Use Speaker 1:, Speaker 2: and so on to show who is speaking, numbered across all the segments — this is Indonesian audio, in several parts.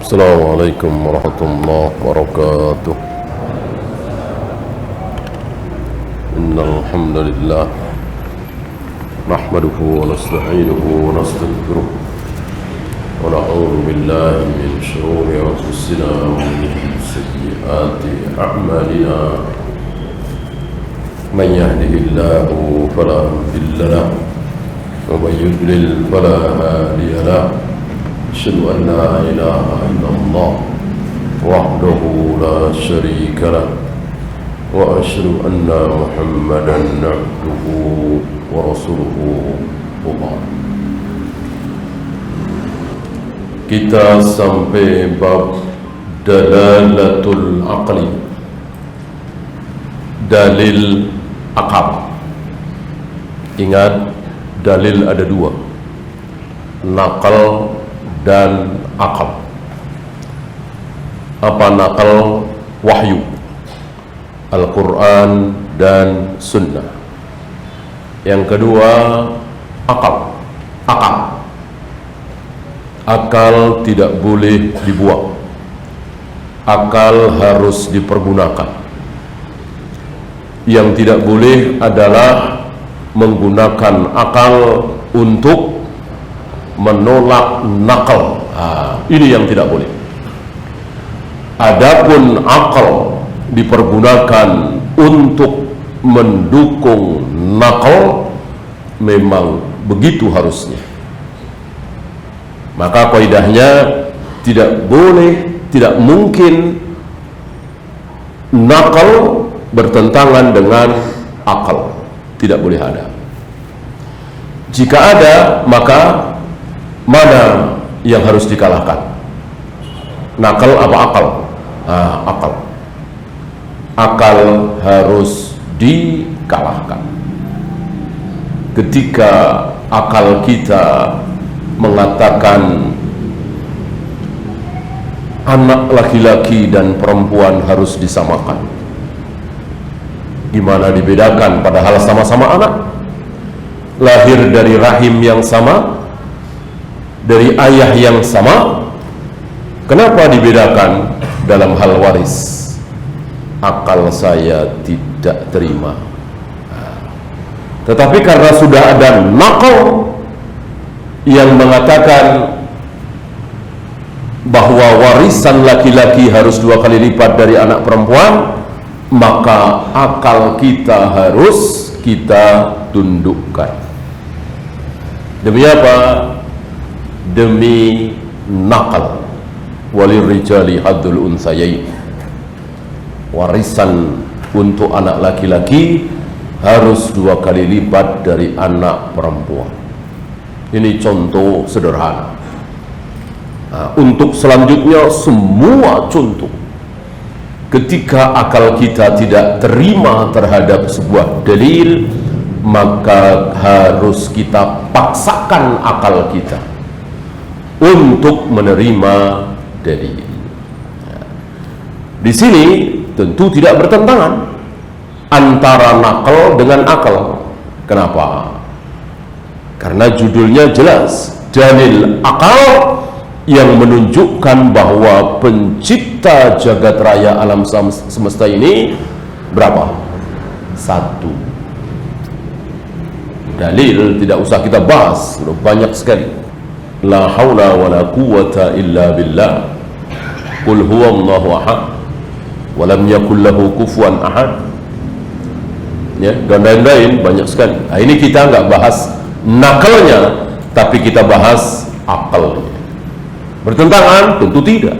Speaker 1: Assalamualaikum warahmatullahi wabarakatuh. Innal hamdalillah nahmaduhu wa nasta'inuhu wa nastaghfiruh wa na'udzu billahi min shururi anfusina wa min sayyiati a'malina. Man yahdihillahu fala mudilla lahu wa man yudlil fala hadiya lahu. أشهد أن لا إله إلا الله وحده لا شريك له وأشهد أن محمدا عبده ورسوله. Kita sampai bab dalalatul aqli, dalil akal. Ingat, dalil ada dua, nakal dan akal. Apa nakal? Wahyu, Al-Quran dan Sunnah. Yang kedua, akal. Akal tidak boleh dibuang. Akal harus dipergunakan. Yang tidak boleh adalah menggunakan akal untuk menolak nakal. Ini yang tidak boleh. Adapun akal dipergunakan untuk mendukung nakal, memang begitu harusnya. Maka kaidahnya tidak boleh, tidak mungkin nakal bertentangan dengan akal. Tidak boleh ada. Jika ada, maka mana yang harus dikalahkan? Nakal apa akal? Akal. Akal harus dikalahkan. Ketika akal kita mengatakan anak laki-laki dan perempuan harus disamakan, gimana dibedakan padahal sama-sama anak? Lahir dari rahim yang sama, dari ayah yang sama, kenapa dibedakan dalam hal waris? Akal saya tidak terima. Tetapi karena sudah ada nakal yang mengatakan bahwa warisan laki-laki harus 2 kali lipat dari anak perempuan, maka akal kita harus kita tundukkan. Demi apa? Demi nakal. Walirrijali haddul unsayain. Warisan untuk anak laki-laki harus 2 kali lipat dari anak perempuan. Ini contoh sederhana. Untuk selanjutnya semua contoh. Ketika akal kita tidak terima terhadap sebuah dalil, maka harus kita paksakan akal kita untuk menerima dalil. Di sini tentu tidak bertentangan antara nakal dengan akal. Kenapa? Karena judulnya jelas, dalil akal yang menunjukkan bahwa pencipta jagat raya alam semesta ini berapa? 1. Dalil tidak usah kita bahas, sudah banyak sekali. La haula wa la quwwata illa billah. Qul huwallahu ahad wa lam yakul lahu kufuwan ahad. Ya, dan lain-lain banyak sekali. Ini kita enggak bahas nakalnya, tapi kita bahas akalnya. Bertentangan? Tentu tidak.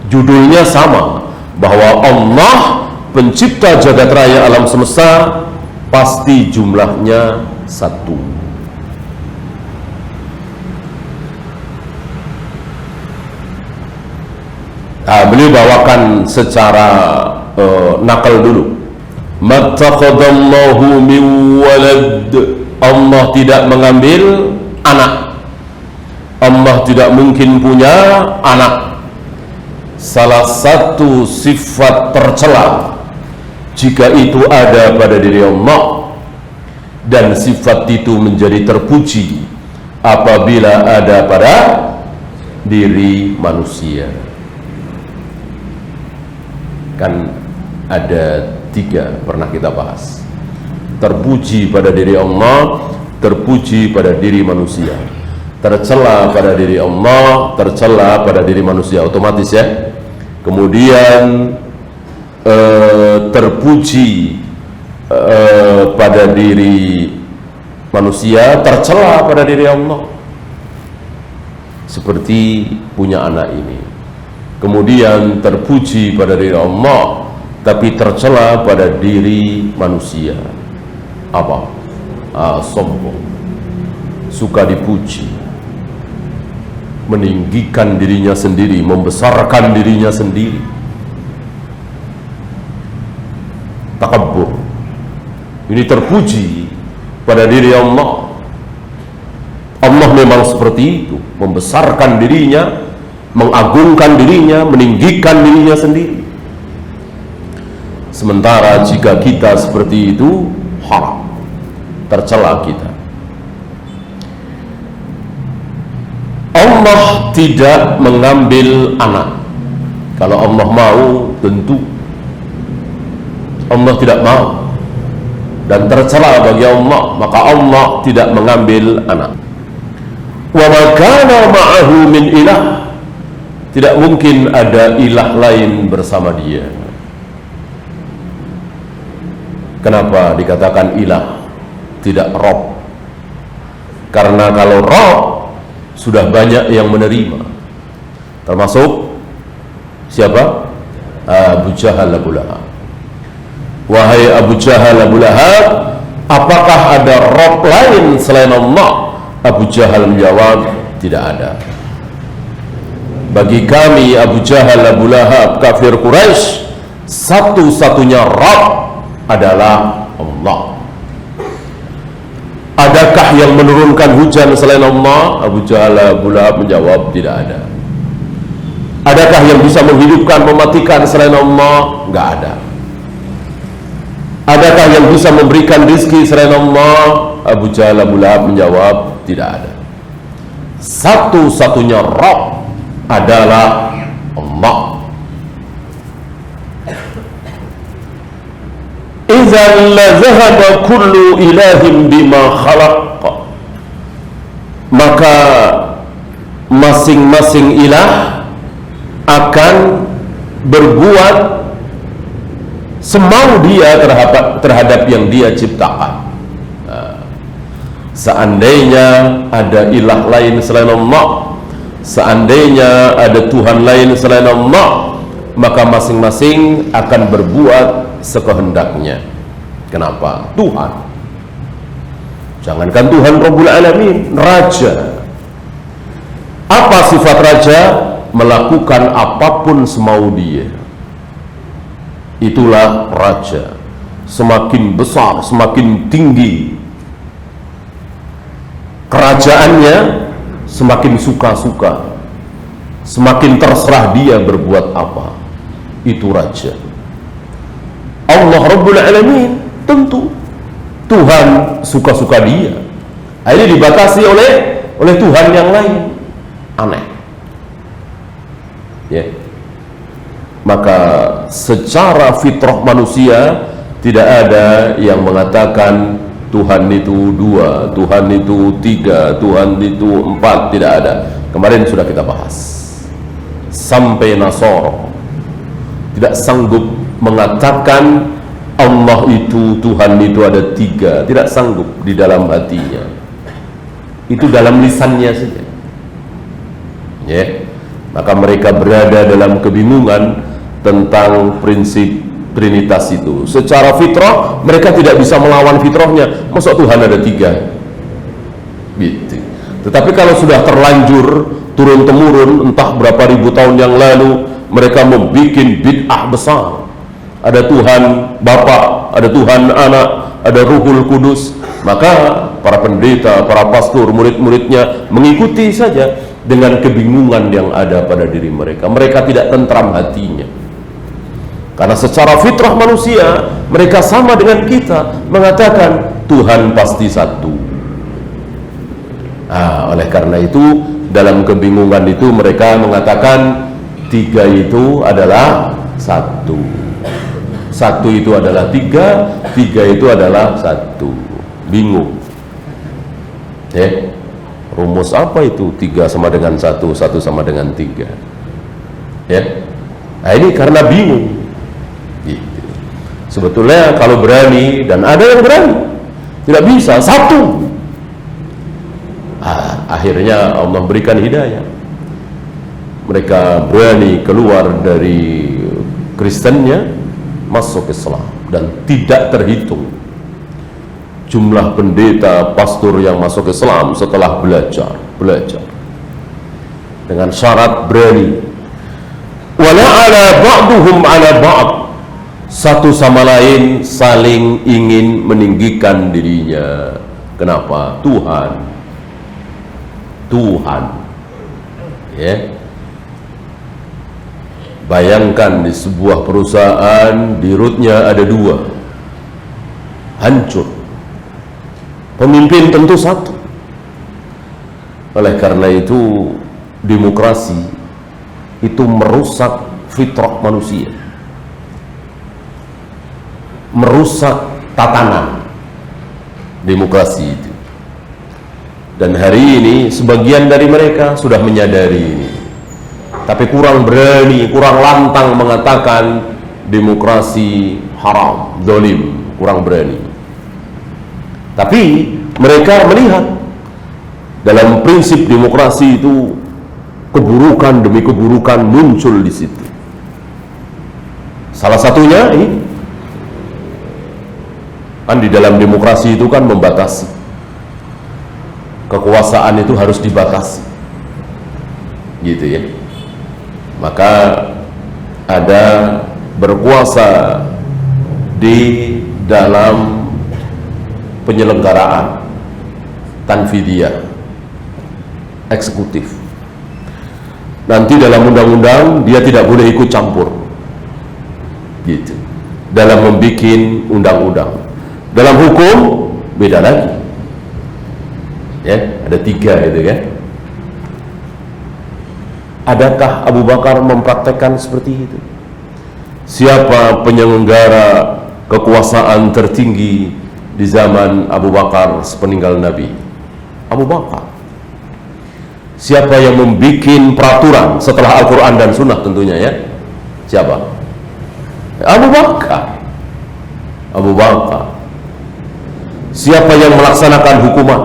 Speaker 1: Judulnya sama, bahwa Allah pencipta jagat raya alam semesta pasti jumlahnya 1. Beliau bawakan secara nakal dulu. Mattakhadallahu min walad. Allah tidak mengambil anak. Allah tidak mungkin punya anak. Salah satu sifat tercela jika itu ada pada diri Allah, dan sifat itu menjadi terpuji apabila ada pada diri manusia. Kan ada 3 pernah kita bahas. Terpuji pada diri Allah, terpuji pada diri manusia. Tercela pada diri Allah, tercela pada diri manusia, otomatis ya. Kemudian terpuji pada diri manusia, tercela pada diri Allah. Seperti punya anak ini. Kemudian terpuji pada diri Allah, tapi tercela pada diri manusia. Apa? Sombong, suka dipuji, meninggikan dirinya sendiri, membesarkan dirinya sendiri, takabbur. Ini terpuji pada diri Allah. Allah memang seperti itu, membesarkan dirinya, mengagungkan dirinya, meninggikan dirinya sendiri. Sementara jika kita seperti itu, haram, tercela kita. Allah tidak mengambil anak. Kalau Allah mau, tentu Allah tidak mau dan tercela bagi Allah, maka Allah tidak mengambil anak. Wa ma kana ma'ahu min ilah, tidak mungkin ada ilah lain bersama dia. Kenapa dikatakan ilah, tidak Rob? Karena kalau Rob, sudah banyak yang menerima, termasuk siapa? Abu Jahal, Abu Lahab. Wahai Abu Jahal, Abu Lahab, apakah ada Rob lain selain Allah? Abu Jahal menjawab, tidak ada. Bagi kami Abu Jahal, Abu Lahab, kafir Quraisy, satu-satunya Rob adalah Allah. Adakah yang menurunkan hujan selain Allah? Abu Jahal, Abu Lahab menjawab, tidak ada. Adakah yang bisa menghidupkan, mematikan selain Allah? Enggak ada. Adakah yang bisa memberikan rizki selain Allah? Abu Jahal, Abu Lahab menjawab, tidak ada. Satu-satunya Rabb adalah Allah. Idzan la zahaba kullu ilahin bima khalaq, maka masing-masing ilah akan berbuat semau dia terhadap yang dia ciptakan. Seandainya ada ilah lain selain Allah, seandainya ada Tuhan lain selain Allah, maka masing-masing akan berbuat sekehendaknya. Kenapa? Tuhan. Jangankan Tuhan Rabbul Alamin, Raja. Apa sifat Raja? Melakukan apapun semau dia. Itulah Raja. Semakin besar, semakin tinggi kerajaannya, semakin suka-suka, semakin terserah dia berbuat apa. Itu Raja. Allah Rabbul Alamin, tentu Tuhan suka-suka dia. Ini dibatasi oleh Tuhan yang lain. Aneh ya. Maka secara fitrah manusia tidak ada yang mengatakan Tuhan itu 2, Tuhan itu 3, Tuhan itu 4, tidak ada. Kemarin sudah kita bahas. Sampai Nasara tidak sanggup mengatakan Allah itu, Tuhan itu ada 3, tidak sanggup di dalam hatinya. Itu dalam lisannya saja ya. Maka mereka berada dalam kebingungan tentang prinsip Trinitas itu. Secara fitrah mereka tidak bisa melawan fitrahnya. Masa Tuhan ada 3 gitu. Tetapi kalau sudah terlanjur turun-temurun entah berapa ribu tahun yang lalu, mereka membuat bid'ah besar. Ada Tuhan Bapa, ada Tuhan Anak, ada Ruhul Kudus. Maka para pendeta, para pastor, murid-muridnya mengikuti saja dengan kebingungan yang ada pada diri mereka. Mereka tidak tentram hatinya. Karena secara fitrah manusia, mereka sama dengan kita, mengatakan Tuhan pasti satu. Oleh karena itu, dalam kebingungan itu mereka mengatakan tiga itu adalah satu, satu itu adalah tiga, tiga itu adalah satu. Bingung. Rumus apa itu? Tiga sama dengan satu, satu sama dengan tiga. Nah ini karena bingung. Gitu. Sebetulnya kalau berani, dan ada yang berani, tidak bisa satu. Akhirnya Allah berikan hidayah. Mereka berani keluar dari Kristennya, masuk Islam, dan tidak terhitung jumlah pendeta, pastor yang masuk Islam setelah belajar dengan syarat berani. Wala ala ba'duhum ala ba'd, satu sama lain saling ingin meninggikan dirinya. Kenapa? Tuhan. Bayangkan di sebuah perusahaan, dirutnya ada dua, hancur. Pemimpin tentu satu. Oleh karena itu, demokrasi itu merusak fitrah manusia, merusak tatanan demokrasi itu. Dan hari ini sebagian dari mereka sudah menyadari ini, tapi kurang berani, kurang lantang mengatakan demokrasi haram, zalim, kurang berani. Tapi mereka melihat dalam prinsip demokrasi itu keburukan demi keburukan muncul di situ. Salah satunya ini kan di dalam demokrasi itu kan membatasi. Kekuasaan itu harus dibatasi, gitu ya. Maka ada berkuasa di dalam penyelenggaraan tanfidiyah, eksekutif. Nanti dalam undang-undang dia tidak boleh ikut campur, gitu. Dalam membuat undang-undang, dalam hukum beda lagi. Ada tiga itu kan. Adakah Abu Bakar mempraktekkan seperti itu? Siapa penyelenggara kekuasaan tertinggi di zaman Abu Bakar sepeninggal Nabi? Abu Bakar. Siapa yang membuat peraturan setelah Al-Quran dan Sunnah tentunya ya? Siapa? Abu Bakar. Abu Bakar. Siapa yang melaksanakan hukuman,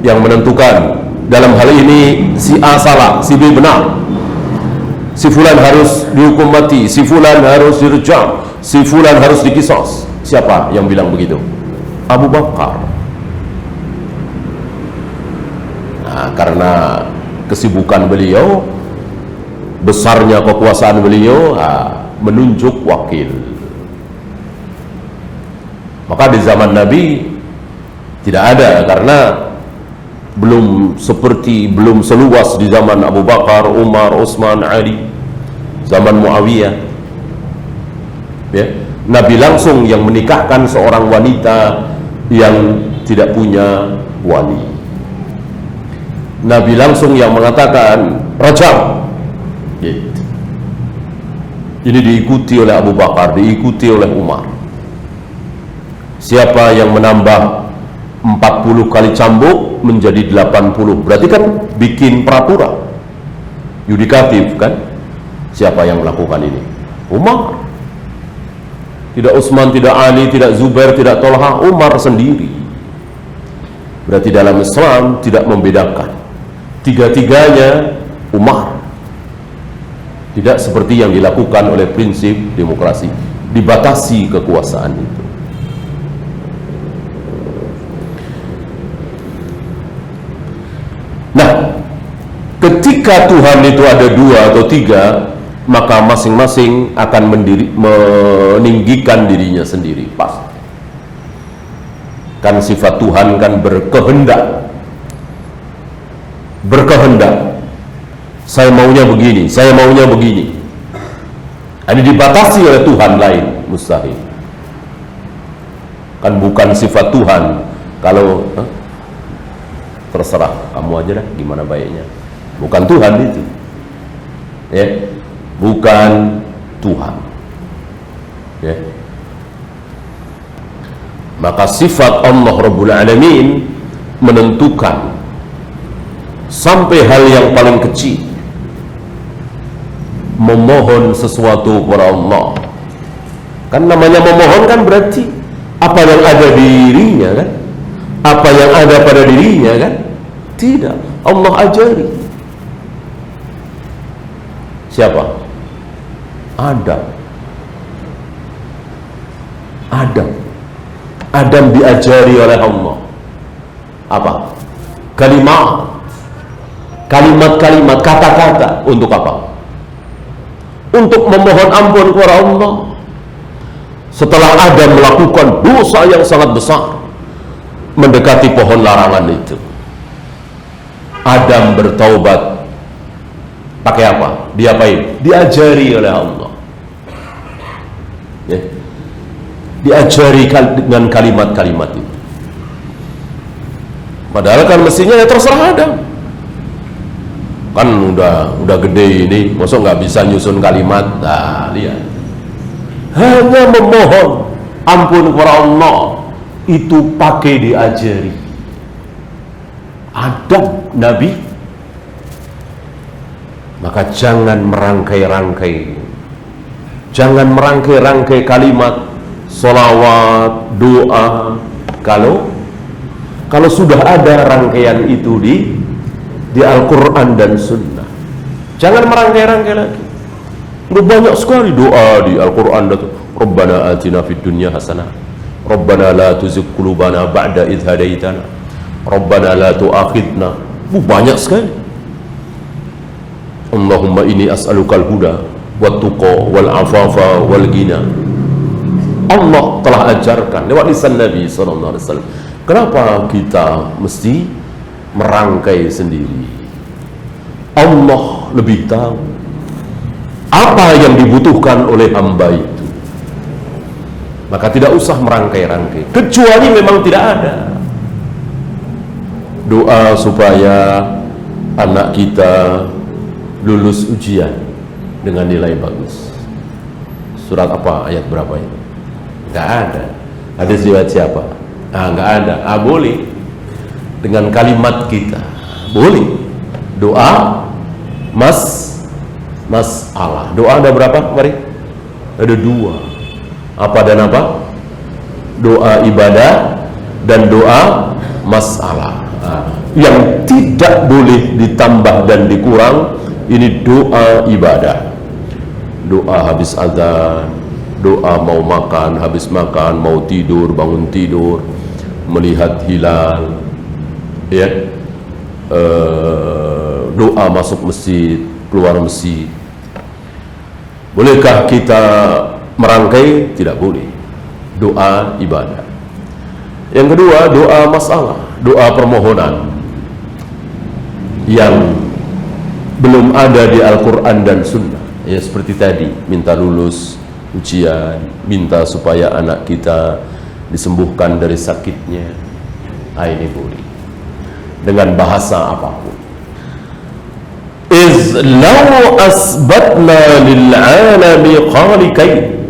Speaker 1: yang menentukan dalam hal ini si A salah, si B benar, si fulan harus dihukum mati, si fulan harus direjam, si fulan harus dikisos? Siapa yang bilang begitu? Abu Bakar. Nah, karena kesibukan beliau, besarnya kekuasaan beliau, menunjuk wakil. Maka di zaman Nabi tidak ada, karena belum seluas di zaman Abu Bakar, Umar, Utsman, Ali, zaman Muawiyah. Nabi langsung yang menikahkan seorang wanita yang tidak punya wali. Nabi langsung yang mengatakan rajam. Ini diikuti oleh Abu Bakar, diikuti oleh Umar. Siapa yang menambah 40 kali cambuk menjadi 80, berarti kan bikin peraturan yudikatif kan? Siapa yang melakukan ini? Umar. Tidak Utsman, tidak Ali, tidak Zubair, tidak Tolha, Umar sendiri. Berarti dalam Islam tidak membedakan, tiga-tiganya Umar. Tidak seperti yang dilakukan oleh prinsip demokrasi, dibatasi kekuasaan itu. Nah, ketika Tuhan itu ada dua atau tiga, maka masing-masing akan meninggikan dirinya sendiri. Pasti. Kan sifat Tuhan kan berkehendak. Berkehendak. Saya maunya begini, saya maunya begini. Ini dibatasi oleh Tuhan lain, mustahil. Kan bukan sifat Tuhan kalau terserah kamu aja dah gimana baiknya. Bukan Tuhan itu, ya, bukan Tuhan, ya. Maka sifat Allah Rabbul Alamin menentukan sampai hal yang paling kecil, memohon sesuatu kepada Allah. Kan namanya memohon kan berarti apa yang ada di dirinya kan, apa yang ada pada dirinya kan. Tidak, Allah ajari. Siapa? Adam diajari oleh Allah apa? Kalimat-kalimat, kata-kata. Untuk apa? Untuk memohon ampun kepada Allah. Setelah Adam melakukan dosa yang sangat besar, mendekati pohon larangan itu, Adam bertaubat. Pakai apa? Diapain? Diajari oleh Allah, ya. Diajari dengan kalimat-kalimat itu. Padahal kan mestinya ya terserah Adam. Kan udah gede ini, masa nggak bisa nyusun kalimat? Nah, lihat. Hanya memohon ampun kepada Allah itu pakai diajari. Adam, Nabi. Maka jangan merangkai-rangkai kalimat sholawat, doa. Kalau sudah ada rangkaian itu di Al-Quran dan Sunnah, jangan merangkai-rangkai lagi. Banyak sekali doa di Al-Quran. Rabbana atina fid dunya hasanah, Rabbana la tuzigh qulubana ba'da idh hadaitana, Rabbana la tu'akhidna. Banyak sekali. Allahumma inni as'alukal huda wat tuqa wal afafa wal ghina. Allah telah ajarkan lewat lisan Nabi SAW. Kenapa kita mesti merangkai sendiri? Allah lebih tahu apa yang dibutuhkan oleh hamba itu. Maka tidak usah merangkai-rangkai, kecuali memang tidak ada doa supaya anak kita lulus ujian dengan nilai bagus. Surat apa, ayat berapa itu? Nggak ada. Hadis riwayat siapa? Nggak ada. Boleh dengan kalimat kita, boleh doa masalah. Doa ada berapa? Mari, ada dua. Apa dan apa? Doa ibadah dan doa masalah. Yang tidak boleh ditambah dan dikurang ini doa ibadah. Doa habis azan, doa mau makan, habis makan, mau tidur, bangun tidur, melihat hilal, ya, doa masuk masjid, keluar masjid. Bolehkah kita merangkai? Tidak boleh. Doa ibadah. Yang kedua, doa masalah, doa permohonan yang belum ada di Al-Quran dan Sunnah. Ya seperti tadi, minta lulus ujian, minta supaya anak kita disembuhkan dari sakitnya. Ini boleh dengan bahasa apapun. Iz law asbatna lil alami khaliqain,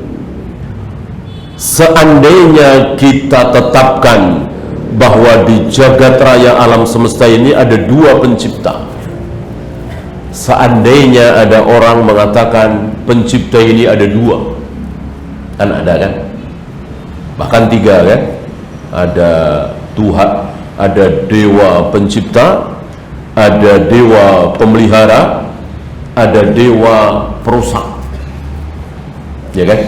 Speaker 1: seandainya kita tetapkan bahwa di jagat raya alam semesta ini ada dua pencipta. Seandainya ada orang mengatakan pencipta ini ada dua, kan ada kan, bahkan tiga kan, ada Tuhan, ada dewa pencipta, ada dewa pemelihara, ada dewa perusak, ya kan?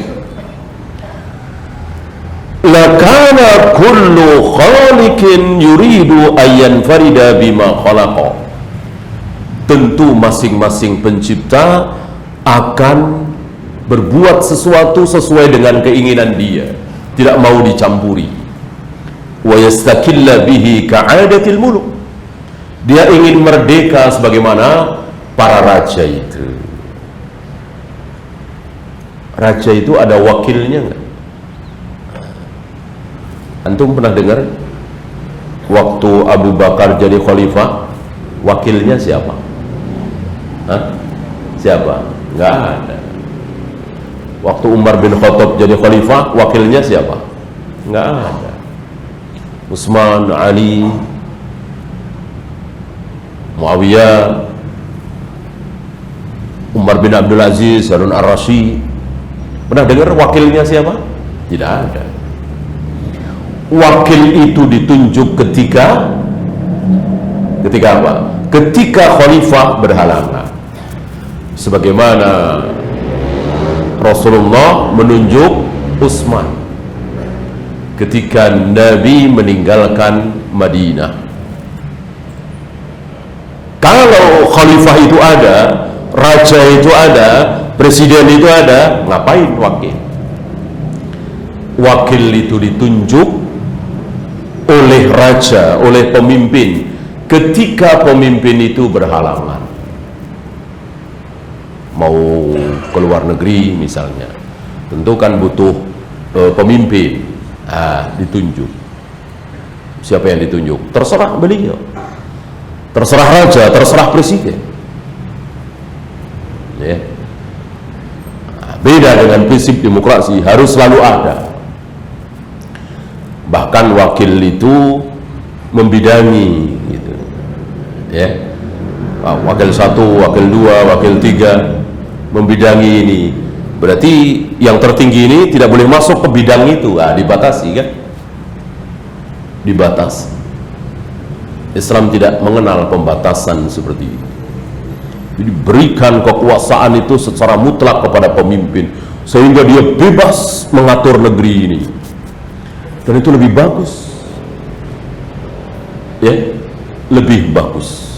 Speaker 1: Lakana kullu khaliqin yuridu ayyan farida bima khalaqa. Tentu masing-masing pencipta akan berbuat sesuatu sesuai dengan keinginan dia, tidak mau dicampuri. Wa yastakilla bihi ka'adatil muluk. Dia ingin merdeka sebagaimana para raja itu. Raja itu ada wakilnya enggak? Antum pernah dengar waktu Abu Bakar jadi khalifah, Wakilnya siapa? Hah? Siapa? Nggak ada. Waktu Umar bin Khattab jadi khalifah, wakilnya siapa? Nggak ada. Utsman, Ali, Muawiyah, Umar bin Abdul Aziz, Harun ar-Rasyid. Pernah dengar wakilnya siapa? Tidak ada. Wakil itu ditunjuk ketika apa? Ketika khalifah berhalangan. Sebagaimana Rasulullah menunjuk Utsman ketika Nabi meninggalkan Madinah. Kalau khalifah itu ada, raja itu ada, presiden itu ada, ngapain wakil? Wakil itu ditunjuk oleh raja, oleh pemimpin ketika pemimpin itu berhalangan, mau ke luar negeri misalnya, tentu kan butuh pemimpin. Ditunjuk. Siapa yang ditunjuk? Terserah beliau, terserah raja, terserah presiden, ya. Beda dengan prinsip demokrasi, harus selalu ada. Bahkan wakil itu membidangi gitu, ya. Wakil 1, wakil 2, wakil 3 membidangi ini. Berarti yang tertinggi ini tidak boleh masuk ke bidang itu. Dibatasi kan? Dibatasi. Islam tidak mengenal pembatasan seperti itu. Jadi berikan kekuasaan itu secara mutlak kepada pemimpin sehingga dia bebas mengatur negeri ini. Dan itu lebih bagus. Ya, lebih bagus.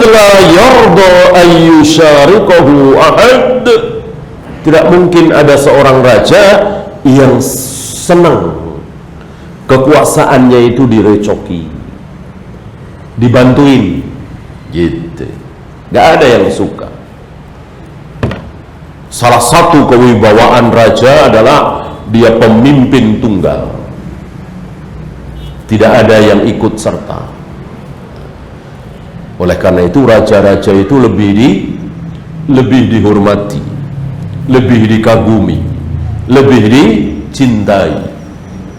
Speaker 1: La yarda ayyusyarikahu ahad. Tidak mungkin ada seorang raja yang senang kekuasaannya itu direcoki, dibantuin gitu. Gak ada yang suka. Salah satu kewibawaan raja adalah dia pemimpin tunggal, tidak ada yang ikut serta. Oleh karena itu raja-raja itu lebih dihormati, lebih dikagumi, lebih dicintai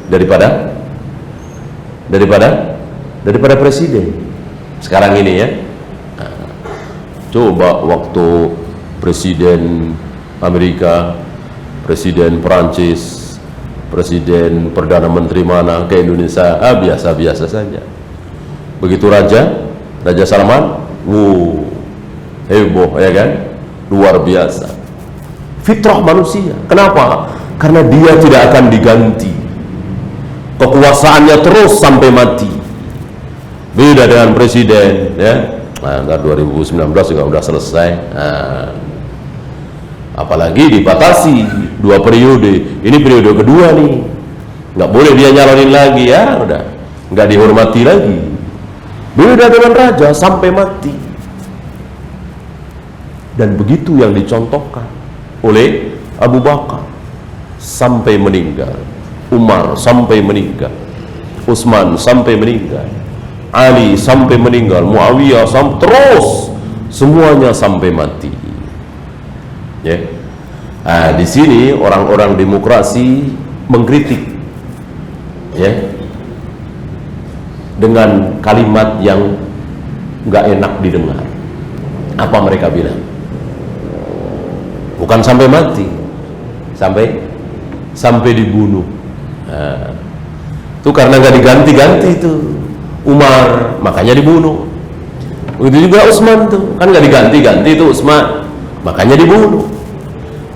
Speaker 1: daripada presiden sekarang ini ya. Coba waktu presiden Amerika, presiden Perancis, presiden Perdana Menteri mana ke Indonesia, biasa-biasa saja. Begitu Raja Salman, heboh ya kan, luar biasa. Fitrah manusia. Kenapa? Karena dia tidak akan diganti, kekuasaannya terus sampai mati. Beda dengan presiden ya. Ntar 2019 juga udah selesai. Apalagi dibatasi 2 periode. Ini periode kedua nih, nggak boleh dia nyalonin lagi ya, udah nggak dihormati lagi. Beda dengan raja sampai mati. Dan begitu yang dicontohkan oleh Abu Bakar sampai meninggal, Umar sampai meninggal, Utsman sampai meninggal, Ali sampai meninggal, Muawiyah sampai terus, semuanya sampai mati. Ya. Di sini orang-orang demokrasi mengkritik, ya, dengan kalimat yang nggak enak didengar. Apa mereka bilang? Bukan sampai mati, sampai dibunuh. Itu karena nggak diganti-ganti itu Umar, makanya dibunuh. Begitu juga Utsman tuh, kan nggak diganti-ganti itu Utsman, makanya dibunuh.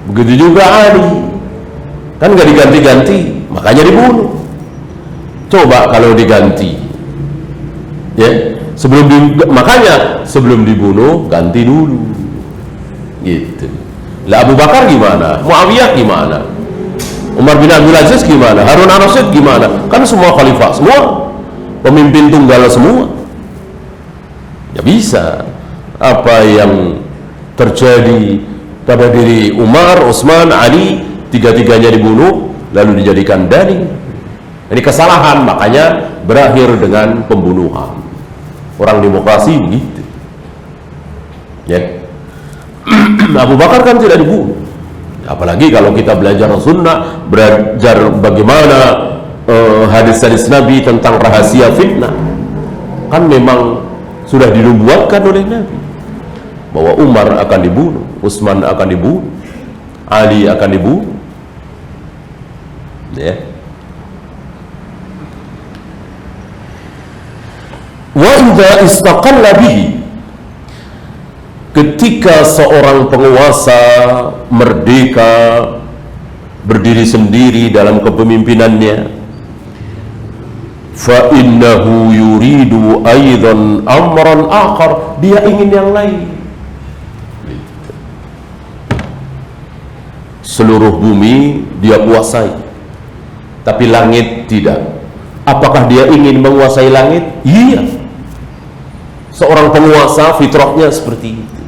Speaker 1: Begitu juga Ali, kan nggak diganti-ganti, makanya dibunuh. Coba kalau diganti, ya, makanya sebelum dibunuh ganti dulu, gitu. Lah Abu Bakar gimana? Muawiyah gimana? Umar bin Abdul Aziz gimana? Harun ar-Rasyid gimana? Kan semua khalifah, semua pemimpin tunggal semua. Ya bisa. Apa yang terjadi pada diri Umar, Utsman, Ali, tiga-tiganya dibunuh, lalu dijadikan dalil. Ini kesalahan, makanya berakhir dengan pembunuhan. Orang demokrasi begitu. Ya. Abu Bakar kan tidak dibunuh. Apalagi kalau kita belajar sunnah, belajar bagaimana hadis-hadis Nabi tentang rahasia fitnah, kan memang sudah dinubuatkan oleh Nabi bahwa Umar akan dibunuh, Utsman akan dibunuh, Ali akan dibunuh. Ya. Wa idza istaqalla bihi, ketika seorang penguasa merdeka berdiri sendiri dalam kepemimpinannya, fa innahu yuridu aidan amran akhar, dia ingin yang lain. Seluruh bumi dia kuasai, tapi langit tidak. Apakah dia ingin menguasai langit? Iya. Seorang penguasa fitrahnya seperti itu.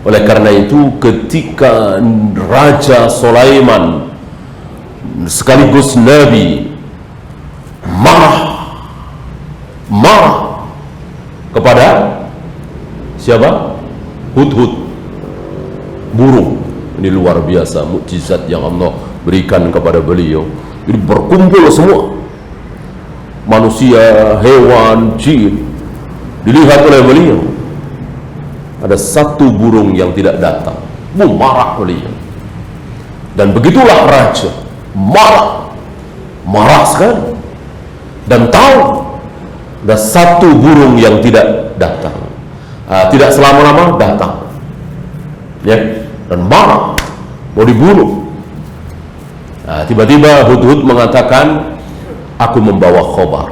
Speaker 1: Oleh karena itu, ketika Raja Sulaiman sekaligus Nabi marah kepada siapa? Hudhud, burung. Ini luar biasa mukjizat yang Allah berikan kepada beliau. Jadi berkumpul semua, manusia, hewan, jin, dilihat oleh beliau. Ada satu burung yang tidak datang, marah beliau. Dan begitulah raja, marah sekali, dan tahu ada satu burung yang tidak datang, tidak selama-lama datang, ya, dan marah, mau dibunuh. Tiba-tiba Hudhud mengatakan, aku membawa khabar,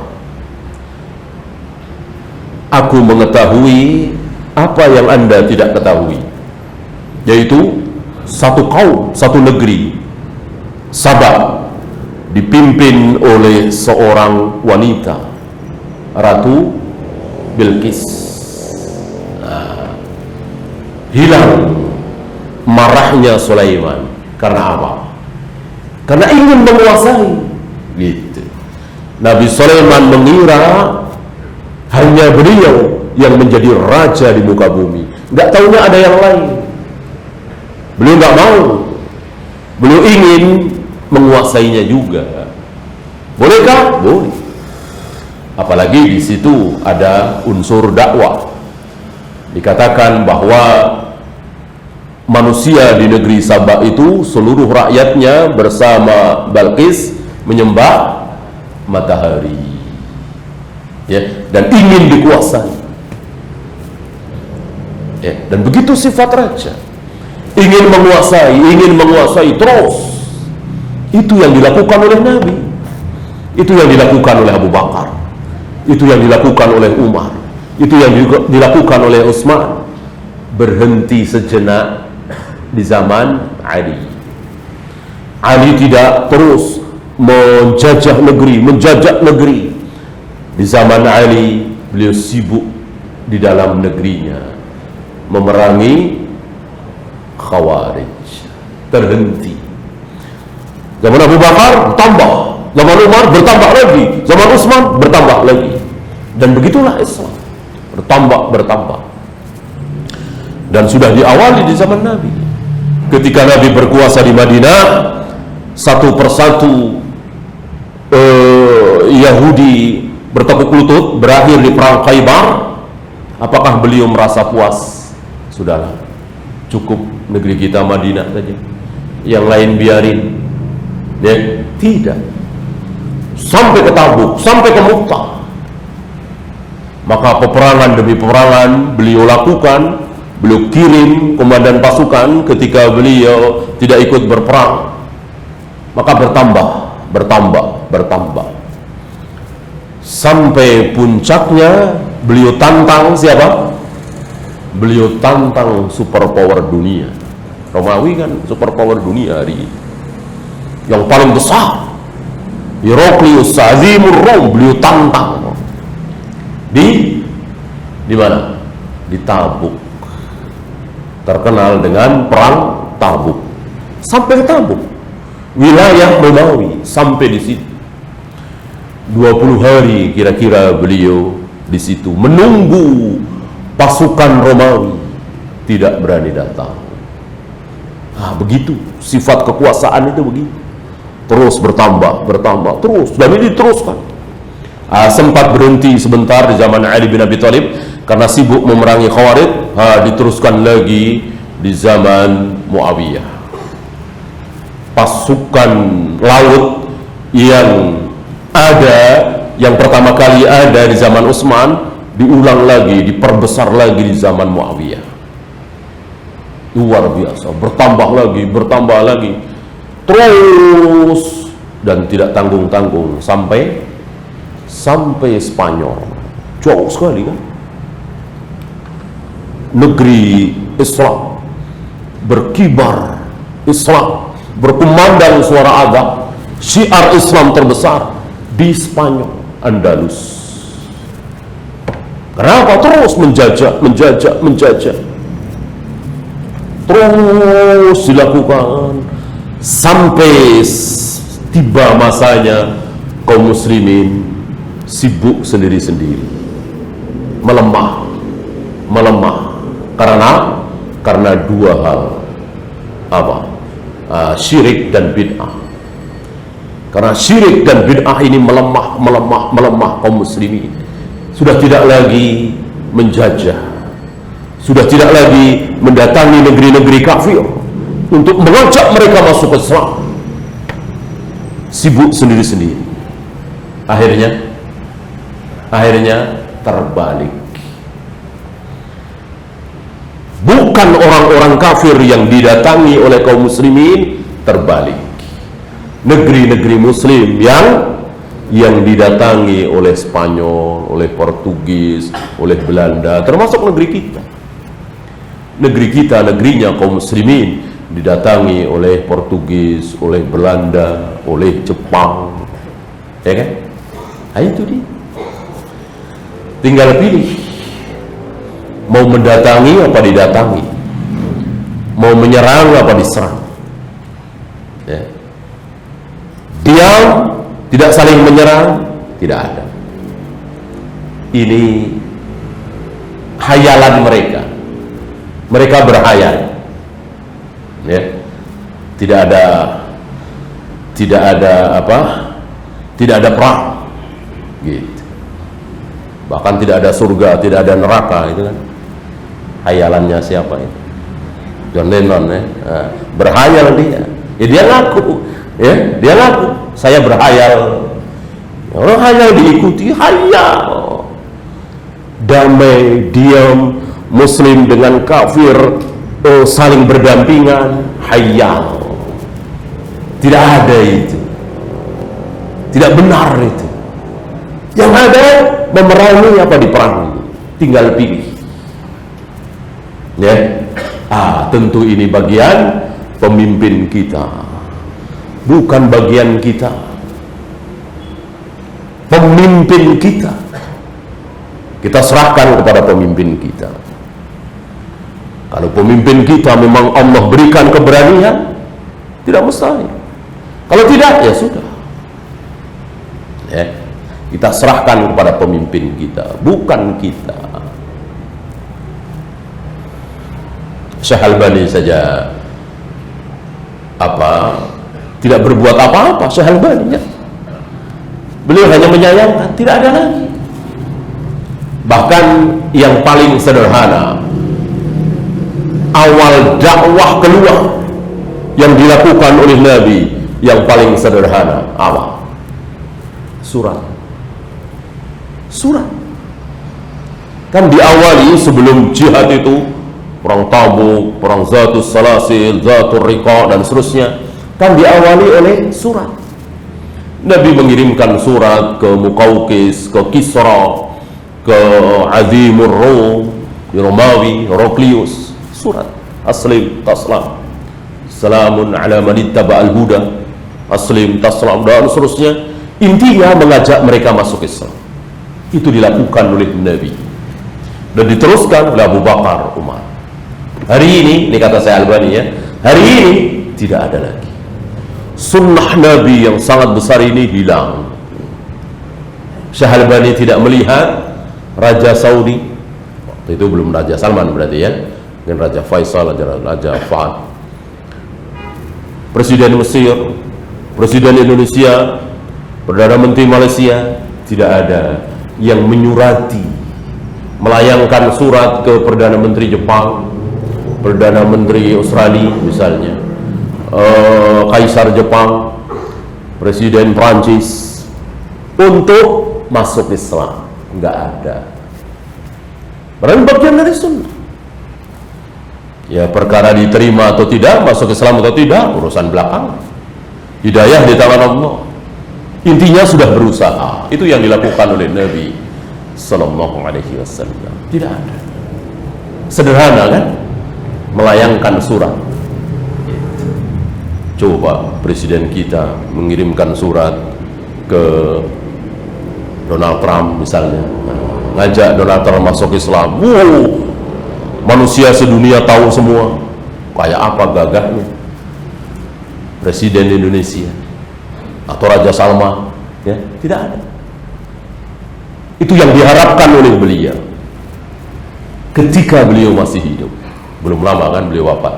Speaker 1: aku mengetahui apa yang Anda tidak ketahui, yaitu satu kaum, satu negeri, Sabah, dipimpin oleh seorang wanita, Ratu Bilqis. Hilang marahnya Sulaiman. Karena apa? Karena ingin menguasai. Gitu. Nabi Sulaiman mengira hanya beliau yang menjadi raja di muka bumi. Nggak tahunya ada yang lain. Beliau nggak mau. Beliau ingin menguasainya juga. Bolehkah? Boleh. Apalagi di situ ada unsur dakwah. Dikatakan bahwa manusia di negeri Sabah itu seluruh rakyatnya bersama Balqis menyembah matahari, ya, dan ingin dikuasai. Ya, dan begitu sifat raja, ingin menguasai terus. Itu yang dilakukan oleh Nabi, itu yang dilakukan oleh Abu Bakar, itu yang dilakukan oleh Umar, itu yang dilakukan oleh Utsman. Berhenti sejenak di zaman Ali. Ali tidak terus menjajah negeri. Di zaman Ali, beliau sibuk di dalam negerinya memerangi Khawarij. Terhenti. Zaman Abu Bakar bertambah, zaman Umar bertambah lagi, zaman Utsman bertambah lagi. Dan begitulah Islam bertambah. Dan sudah diawali di zaman Nabi. Ketika Nabi berkuasa di Madinah, satu persatu Yahudi bertekuk lutut, berakhir di perang Khaybar. Apakah beliau merasa puas? Sudahlah, cukup negeri kita Madinah saja, yang lain biarin. Ya, tidak. Sampai ke Tabuk, sampai ke Mu'tah. Maka peperangan demi peperangan beliau lakukan. Beliau kirim komandan pasukan ketika beliau tidak ikut berperang. Maka bertambah. Sampai puncaknya beliau tantang siapa? Beliau tantang superpower dunia. Romawi kan superpower dunia hari ini, yang paling besar, Heraklius Azimur Rom, beliau tantang di mana? Di Tabuk. Terkenal dengan perang Tabuk. Sampai ke Tabuk. wilayah Romawi sampai di situ. 20 hari kira-kira beliau di situ menunggu pasukan Romawi, tidak berani datang. Begitu sifat kekuasaan itu, begitu terus bertambah terus, dan ini diteruskan. Sempat berhenti sebentar di zaman Ali bin Abi Thalib karena sibuk memerangi Khawarij. Diteruskan lagi di zaman Muawiyah. Pasukan laut yang ada, yang pertama kali ada di zaman Utsman, diulang lagi, diperbesar lagi di zaman Muawiyah. Luar biasa, bertambah lagi terus, dan tidak tanggung-tanggung sampai Spanyol. Jauh sekali kan, negeri Islam, berkibar Islam, berkumandang suara azan, syiar Islam terbesar di Spanyol, Andalus. Kenapa? Terus menjajah terus dilakukan sampai tiba masanya kaum muslimin sibuk sendiri-sendiri, melemah karena dua hal. Syirik dan bid'ah. Karena syirik dan bid'ah ini melemah kaum muslimin. Sudah tidak lagi menjajah, sudah tidak lagi mendatangi negeri-negeri kafir untuk mengajak mereka masuk Islam. Sibuk sendiri-sendiri. Akhirnya terbalik. Bukan orang-orang kafir yang didatangi oleh kaum muslimin, terbalik. Negeri-negeri muslim yang didatangi oleh Spanyol, oleh Portugis, oleh Belanda, termasuk negeri kita. Negeri kita, negerinya kaum muslimin, didatangi oleh Portugis, oleh Belanda, oleh Jepang, ya kan? Itu dia. Tinggal pilih, mau mendatangi apa didatangi, mau menyerang apa diserang. Ya. Diam, tidak saling menyerang, tidak ada. Ini hayalan mereka. Mereka berhayal, ya. Tidak ada perang, gitu. Bahkan tidak ada surga, tidak ada neraka, itu kan hayalannya siapa itu? John Lennon, ya. Berhayal dia. Dia ngaku, dia ngaku saya berhayal. Orang hayal diikuti, hayal. Damai, diam, muslim dengan kafir saling berdampingan, hayal. Tidak ada itu, tidak benar itu. Yang ada memerangi apa diperangi, tinggal pilih. Ya, tentu ini bagian pemimpin kita, bukan bagian kita. Pemimpin kita serahkan kepada pemimpin kita. Kalau pemimpin kita memang Allah berikan keberanian, tidak mustahil. Kalau tidak, ya sudah. Ya, kita serahkan kepada pemimpin kita, bukan kita. Syekh Albani saja tidak berbuat apa-apa. Syekh Albani, ya. Beliau hanya menyayangkan, tidak ada lagi. Bahkan yang paling sederhana, awal dakwah keluar yang dilakukan oleh Nabi, yang paling sederhana apa? Surat. Kan diawali sebelum jihad itu, perang Tabuk, perang Zatus Salasil, Zatul Riqa, dan seterusnya, kan diawali oleh surat. Nabi mengirimkan surat ke Muqawqis, ke Kisra, ke Azimur Rum, Romawi, Heraklius. Surat aslim taslam, salamun ala man ittaba'al huda, aslim taslam, dan seterusnya. Intinya mengajak mereka masuk Islam. Itu dilakukan oleh Nabi dan diteruskan oleh Abu Bakar, Umar. Hari ini kata saya Albani, ya, hari ini tidak ada lagi. sunnah Nabi yang sangat besar ini hilang. Syekh Albani tidak melihat Raja Saudi, waktu itu belum Raja Salman berarti ya, mungkin Raja Faisal, Raja Fahd, Presiden Mesir, Presiden Indonesia, Perdana Menteri Malaysia, tidak ada yang menyurati, melayangkan surat ke Perdana Menteri Jepang, Perdana Menteri Australia misalnya, Kaisar Jepang, Presiden Prancis untuk masuk Islam. Enggak ada. Berarti bagian dari sunnah. Ya, perkara diterima atau tidak, masuk Islam atau tidak, urusan belakang. Hidayah di tangan Allah. Intinya sudah berusaha. Itu yang dilakukan oleh Nabi Sallallahu Alaihi Wasallam. Tidak ada. Sederhana kan? Melayangkan surat. Coba presiden kita mengirimkan surat ke Donald Trump misalnya, ngajak Donald Trump masuk Islam. Manusia sedunia tahu semua. Kayak apa gagahnya Presiden Indonesia atau Raja Salman, ya, tidak ada. Itu yang diharapkan oleh beliau ketika beliau masih hidup. Belum lama kan beliau wafat,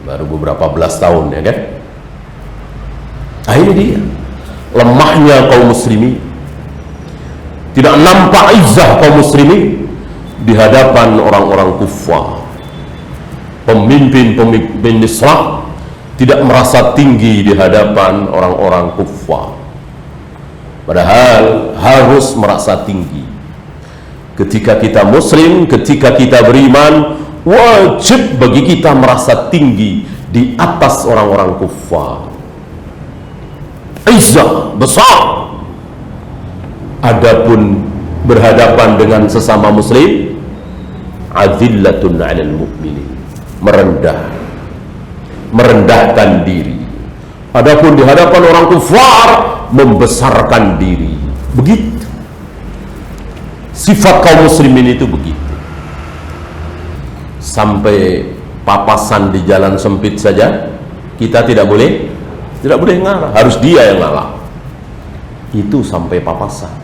Speaker 1: baru beberapa belas tahun ya kan. Nah, ini dia lemahnya kaum muslimin, tidak nampak izzah kaum muslimin di hadapan orang-orang kufar. Pemimpin-pemimpin Islam tidak merasa tinggi di hadapan orang-orang kufar, padahal harus merasa tinggi. Ketika kita muslim, ketika kita beriman, wajib bagi kita merasa tinggi di atas orang-orang kufar. Izzah besar. Adapun berhadapan dengan sesama muslim, adillatun 'alal mu'minin, merendahkan diri. Adapun di hadapan orang kufar, membesarkan diri. Begitu sifat kaum muslimin itu, begitu. Sampai papasan di jalan sempit saja kita tidak boleh ngalah, harus dia yang ngalah. Itu sampai papasan,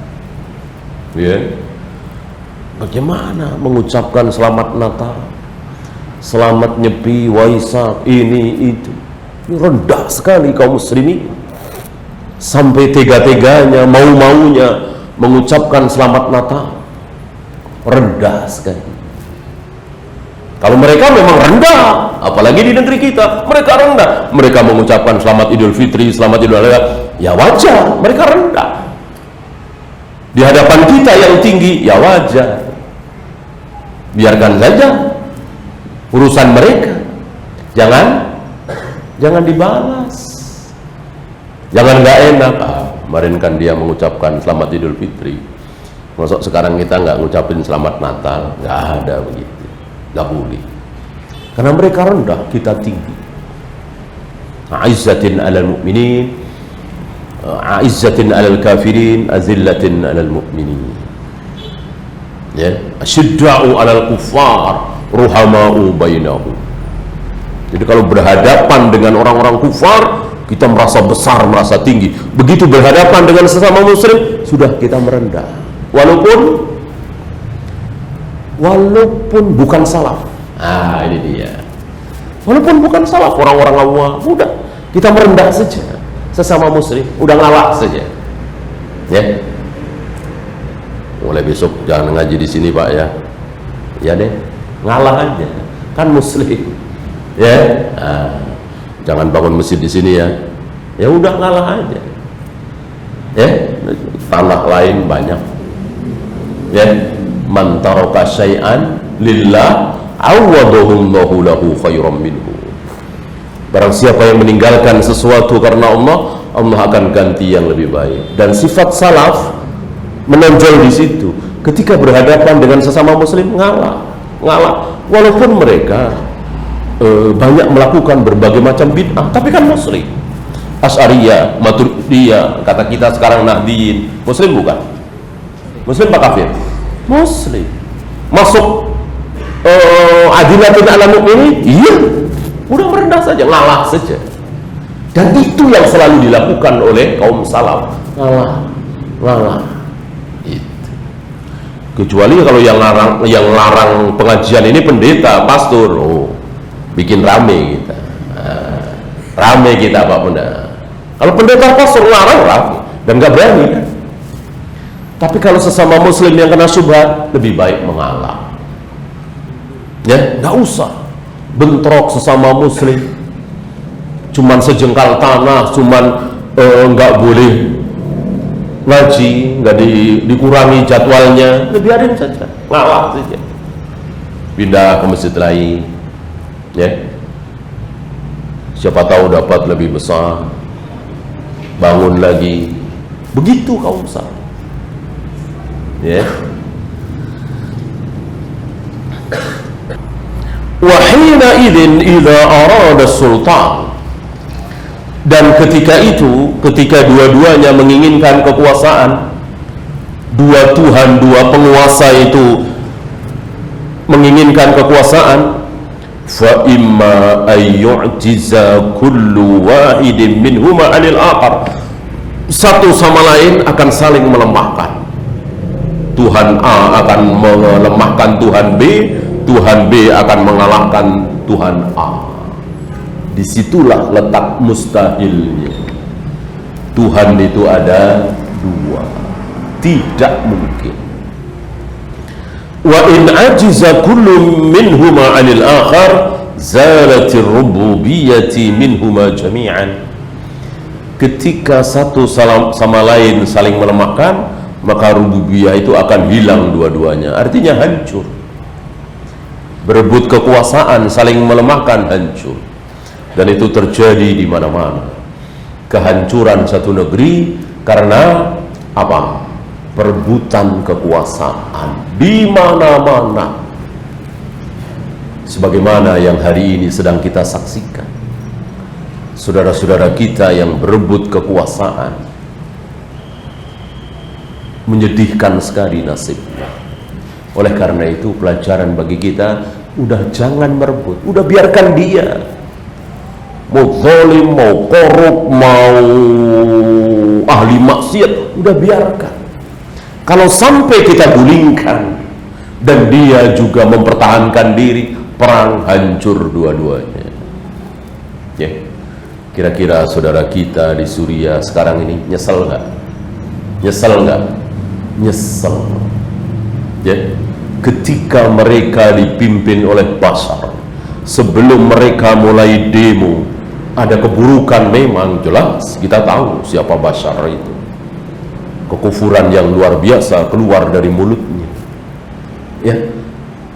Speaker 1: ya. Bagaimana mengucapkan selamat Natal, selamat Nyepi, Waisak, ini itu. Ini rendah sekali kaum muslimin, sampai tega-teganya, mau-maunya mengucapkan selamat Natal. Rendah sekali. Kalau mereka memang rendah, apalagi di negeri kita, mereka rendah. Mereka mengucapkan selamat Idul Fitri, selamat Idul Adha, ya wajar, mereka rendah. Di hadapan kita yang tinggi, ya wajar. Biarkan saja urusan mereka. Jangan dibalas. Jangan nggak enak. Kemarin kan dia mengucapkan selamat Idul Fitri. Masuk sekarang kita nggak ngucapin selamat Natal, nggak ada begitu. Gak boleh, karena mereka rendah, kita tinggi. Aizzatin alal mu'minin, aizzatin alal kafirin, azillatin alal mu'minin. Ya, asyidda'u alal kuffar, ruhama'u bainahum. Jadi kalau berhadapan dengan orang-orang kufar, kita merasa besar, merasa tinggi. Begitu berhadapan dengan sesama muslim, sudah kita merendah. Walaupun bukan salaf. Ini dia. Walaupun bukan salaf, orang-orang awam, udah kita merendah saja sesama muslim, udah ngalah saja. Ya. Mulai besok jangan ngaji di sini, Pak, ya. Ya deh, ngalah aja. Kan muslim. Ya. Jangan bangun masjid di sini ya. Ya udah ngalah aja. Ya, tanah lain banyak. Ya. Man taraka syai'an lillah awadahullahu lahu khairan minhu. Barang siapa yang meninggalkan sesuatu karena Allah, Allah akan ganti yang lebih baik. Dan sifat salaf menonjol di situ. Ketika berhadapan dengan sesama muslim, ngalah. Walaupun mereka banyak melakukan berbagai macam bid'ah, tapi kan muslim. Asy'ariyah, Maturidiyah, kata kita sekarang Nahdiyin, muslim bukan? Muslim apa kafir? Muslim. Masuk adillatin ala mu'minin, iya, udah merendah saja, ngalah saja. Dan itu yang selalu dilakukan oleh kaum salaf. Ngalah. Itu. Kecuali kalau yang larang pengajian ini pendeta, pastor, bikin rame kita. Rame kita Pak Bunda. Kalau pendeta pastor larang rame dan nggak berani kan. Tapi kalau sesama muslim yang kena syubhat, lebih baik mengalah. Ya, nggak usah bentrok sesama muslim. Cuman sejengkal tanah, cuman nggak boleh ngaji, nggak dikurangi jadwalnya, biarin saja, ngalah saja, pindah ke masjid lain, ya. Siapa tahu dapat lebih besar, bangun lagi, begitu kaum salaf, ya. Wa hina idzin idza arada sultan, dan ketika itu, ketika dua-duanya menginginkan kekuasaan, dua Tuhan, dua penguasa itu menginginkan kekuasaan, fa imma ayyu'jiza kullu wahidin minhuma 'anil akhar, satu sama lain akan saling melemahkan. Tuhan A akan melemahkan Tuhan B, Tuhan B akan mengalahkan Tuhan A. Disitulah letak mustahilnya. Tuhan itu ada dua, tidak mungkin. Wa in ajiza kullu minhuma 'anil akhar zalatir rububiyyati minhuma jami'an. Ketika satu sama lain saling melemahkan, maka rububiyah itu akan hilang dua-duanya, artinya hancur. Berebut kekuasaan, saling melemahkan, hancur. Dan itu terjadi di mana-mana. Kehancuran satu negeri karena apa? Perebutan kekuasaan di mana-mana. Sebagaimana yang hari ini sedang kita saksikan. Saudara-saudara kita yang berebut kekuasaan. Menyedihkan sekali nasibnya. Oleh karena itu pelajaran bagi kita, udah jangan merebut, udah biarkan dia. Mau zalim, mau korup, mau ahli maksiat, udah biarkan. Kalau sampai kita gulingkan dan dia juga mempertahankan diri, perang hancur dua-duanya. Ya, kira-kira saudara kita di Suriah sekarang ini nyesel nggak? Nyesel nggak? Nyesel. Ya, ketika mereka dipimpin oleh Bashar, sebelum mereka mulai demo, ada keburukan memang jelas, kita tahu siapa Bashar itu. Kekufuran yang luar biasa keluar dari mulutnya. Ya.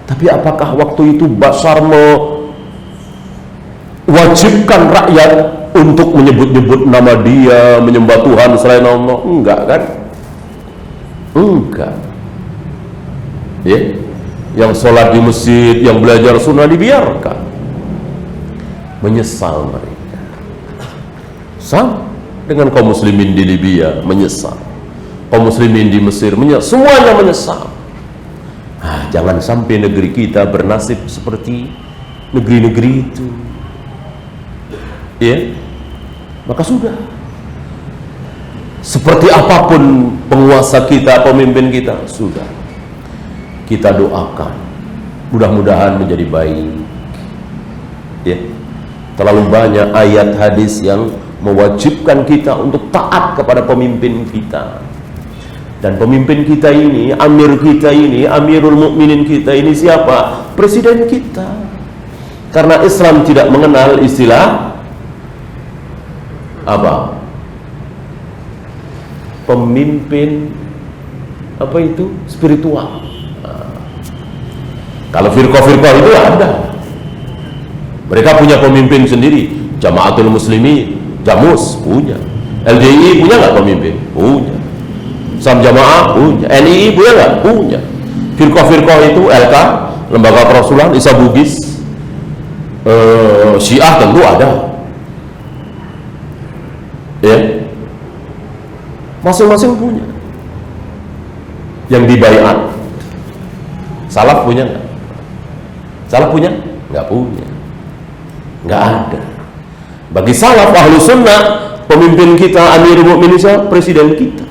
Speaker 1: Tapi apakah waktu itu Bashar mewajibkan rakyat untuk menyebut-nyebut nama dia, menyembah Tuhan selain Allah? Enggak kan? Enggak. Ya. Yang sholat di masjid, yang belajar sunnah dibiarkan. Menyesal mereka. Sama dengan kaum muslimin di Libya menyesal, kaum muslimin di Mesir menyesal, semuanya menyesal. Jangan sampai negeri kita bernasib seperti negeri-negeri itu. Ya, maka sudah. Seperti apapun penguasa kita, pemimpin kita, sudah. Kita doakan, mudah-mudahan menjadi baik. Ya, terlalu banyak ayat hadis yang mewajibkan kita untuk taat kepada pemimpin kita. Dan pemimpin kita ini, amir kita ini, amirul mukminin kita ini siapa? Presiden kita. Karena Islam tidak mengenal istilah apa? Pemimpin apa itu? Spiritual. Kalau firqah-firqah itu ada. Mereka punya pemimpin sendiri. Jamaatul Muslimin, Jamus punya. LDI punya nggak pemimpin? Punya. Sam Jamaah punya. NII punya nggak? Punya. Firqah-firqah itu LK, Lembaga Perasulan, Isa Bugis, Syiah tentu ada. Ya, masing-masing punya. Yang dibaiat. Salaf punya nggak? Salaf punya? Nggak punya. Nggak ada. Bagi salaf ahlu sunnah, pemimpin kita, Amirul Mukminin, presiden kita.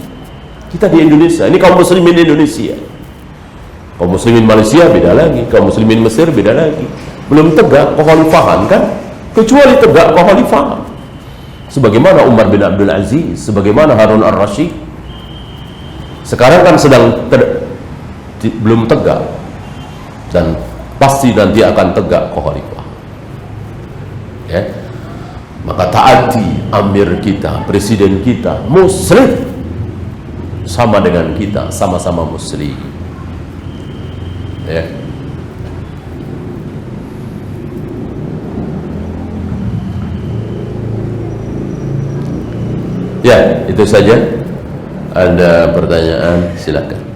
Speaker 1: Kita di Indonesia, ini kaum muslimin Indonesia. Kaum muslimin Malaysia beda lagi, kaum muslimin Mesir beda lagi. Belum tegak kekhalifahan kan? Kecuali tegak kekhalifahan. Sebagaimana Umar bin Abdul Aziz, sebagaimana Harun ar-Rasyid. Sekarang kan sedang belum tegak, dan pasti nanti akan tegak kekhalifahan. Ya. Maka taati amir kita, presiden kita, muslim, sama dengan kita, sama-sama muslim. Ya. Ya, itu saja. Ada pertanyaan, silakan.